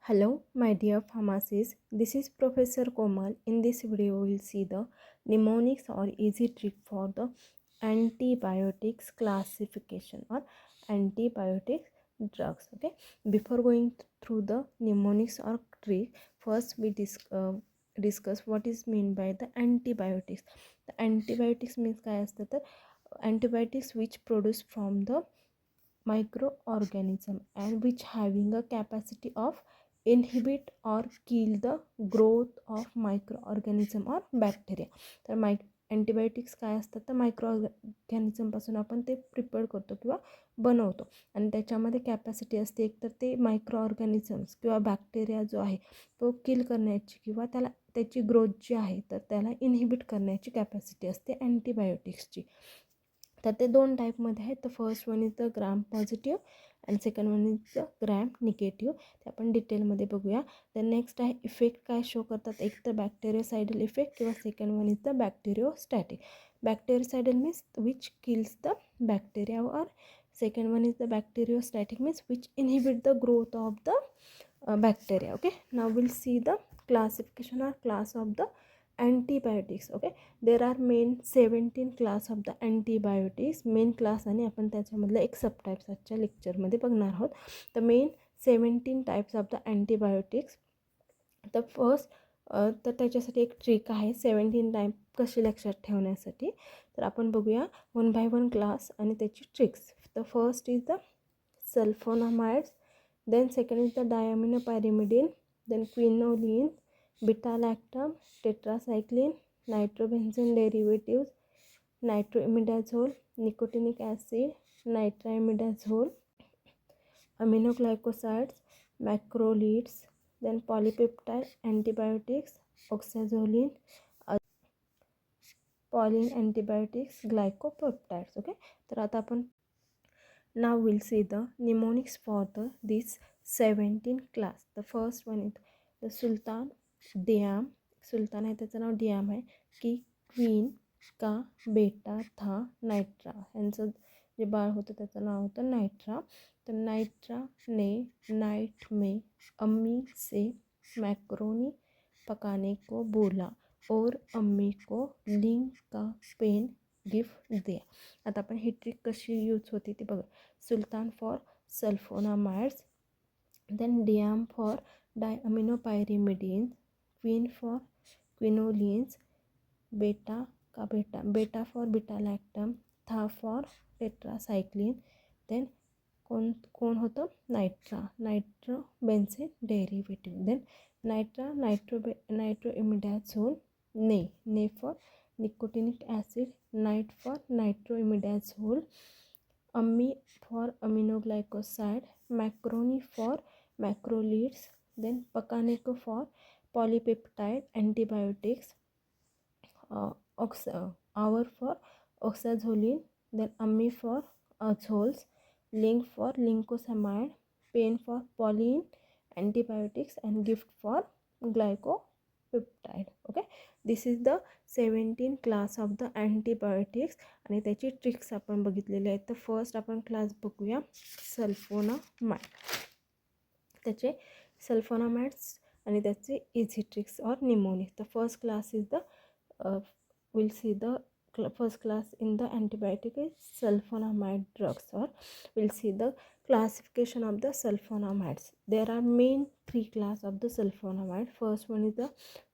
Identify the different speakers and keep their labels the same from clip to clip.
Speaker 1: Hello, my dear pharmacists. This is Professor Komal. In this video, we will see the mnemonics or easy trick for the antibiotics classification or antibiotics drugs. Okay, before going through the mnemonics or trick, first we discuss what is meant by the antibiotics. The antibiotics means काय असतं तर antibiotics which produced from the microorganism and which having a capacity of inhibit or kill the growth of microorganism or bacteria. तर antibiotics काय असतात तर micro ऑर्गॅनिझमपासून आपण ते prepare करतो किंवा बनवतो आणि त्याच्यामध्ये कॅपॅसिटी असते एक तर ते मायक्रो ऑर्गॅनिझम्स किंवा बॅक्टेरिया जो आहे तो किल करण्याची किंवा त्याची ग्रोथ जी आहे तर त्याला इनहिबिट करण्याची कॅपॅसिटी असते अँटीबायोटिक्सची. तर ते दोन टाईपमध्ये आहेत. तर first one is the gram positive and second one is the gram negative. ते आपण डिटेलमध्ये बघूया. तर नेक्स्ट आहे इफेक्ट काय शो करतात, एक तर बॅक्टेरियासायडल इफेक्ट किंवा second one is the bacteriostatic. Bactericidal means which kills the bacteria और second one is the bacteriostatic means which inhibit the growth of the bacteria. Okay, now we'll see the classification or class of the antibiotics. Okay, there are main 17 class of the antibiotics. Main class आणि आपण त्याच्यामधले एक सब types आजच्या लेक्चरमध्ये बघणार आहोत. तर main 17 types of the antibiotics. तर फर्स्ट तर त्याच्यासाठी एक ट्रिक आहे 17 टाईप कशी लक्षात ठेवण्यासाठी. तर आपण बघूया वन बाय वन क्लास आणि त्याची tricks. The first is the sulfonamides, then second is the diaminopyrimidine, then quinoline, beta-lactam, tetracycline, nitrobenzene derivatives, nitroimidazole, nicotinic acid, nitrimidazole, aminoglycosides, macrolides, then polypeptide antibiotics, oxazoline, pauline antibiotics, glycopeptides. Okay, तर आता आपण now we'll see the mnemonics for this 17 class. The first one is the Sultan, Diam. सुलतान आहे त्याचं नाव डियाम आहे. की queen, का, बेटा, था, नायट्रा यांचं जे बाळ होतं त्याचं नाव होतं नायट्रा. तर नायट्रा ने, नाइट में, अम्मी से, मैक्रोनी पकाने को बोला और अम्मी को लिंक का पेन गिफ्ट दिया. आता आपण ही ट्रिक कशी यूज होती ती बघा. सुलतान फॉर सल्फोनामाइड्स, देन डियाम for diaminopyrimidine, queen for quinolines, बेटा फॉर बीटा-लॅक्टम, था फॉर टेट्रासायक्लिन, देन कोण होतं नायट्रोबेन्झीन डेरिव्हेटिव्ह, देन नायट्रोइमिडॅझोल, ने for nicotinic acid, night for nitroimidazole, अम्मी for aminoglycoside, macaroni for macrolides, then पकानेको for polypeptide antibiotics, hour for oxazoline, then अम्मी for azoles, link for lincosamide, pen for polyene antibiotics and gift for glycopeptide. Okay, this is the 17 class of the antibiotics आणि त्याची tricks आपण बघितलेले आहेत. तर first आपण class बघूया sulphonamide. त्याचे सल्फोनामाइड्स आणि त्याचे इझी ट्रिक्स और mnemonics. The first class is the will see the first class in the antibiotic is sulfonamide drugs, or we'll see the classification of the sulfonamides. There are main three class of the sulfonamide. First one is the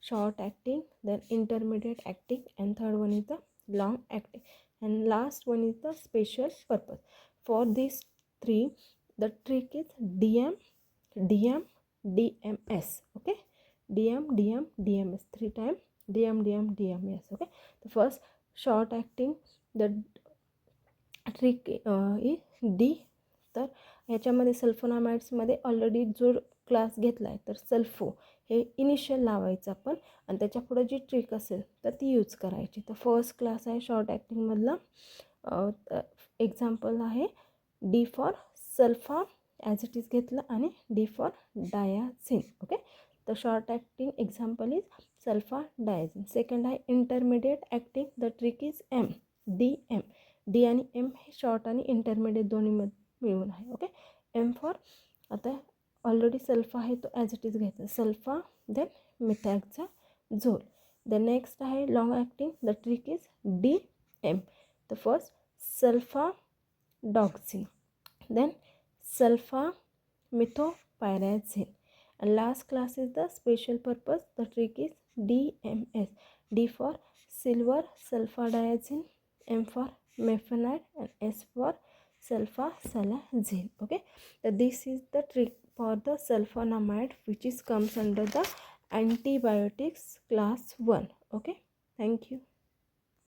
Speaker 1: short acting, then intermediate acting, and third one is the long acting, and last one is the special purpose. For these three, the trick is DMS. Okay, DMS 3 times DMS. Okay, the first short acting, the trick is D. तर ह्याच्यामध्ये सल्फोनामाइड्समध्ये already जो class घेतला आहे तर sulpho हे initial लावायचं आपण आणि त्याच्या पुढे जी ट्रिक असेल तर ती यूज करायची. तर फर्स्ट क्लास आहे शॉर्ट ॲक्टिंगमधला. एक्झाम्पल आहे D for sulfa as it is घेतलं आणि डी फॉर डायाझिन. ओके, तर short acting example is sulfa diazine. Second आहे intermediate acting. The trick is DM. D आणि एम हे शॉर्ट आणि इंटरमिडिएट दोन्ही मिळून आहे. ओके, एम फॉर आता ऑलरेडी सल्फा आहे तो ॲज इट इज घ्यायचा, sulfa then methoxazole. The next आहे long acting, the trick is DM. The first sulfa doxine, then sulfa methopyrazine, and last class is the special purpose. The trick is DMS. D for silver sulfadiazine, M for mefenide, and S for sulfasalazine. Okay, so this is the trick for the sulfonamide, which is comes under the antibiotics class 1. Okay, thank you.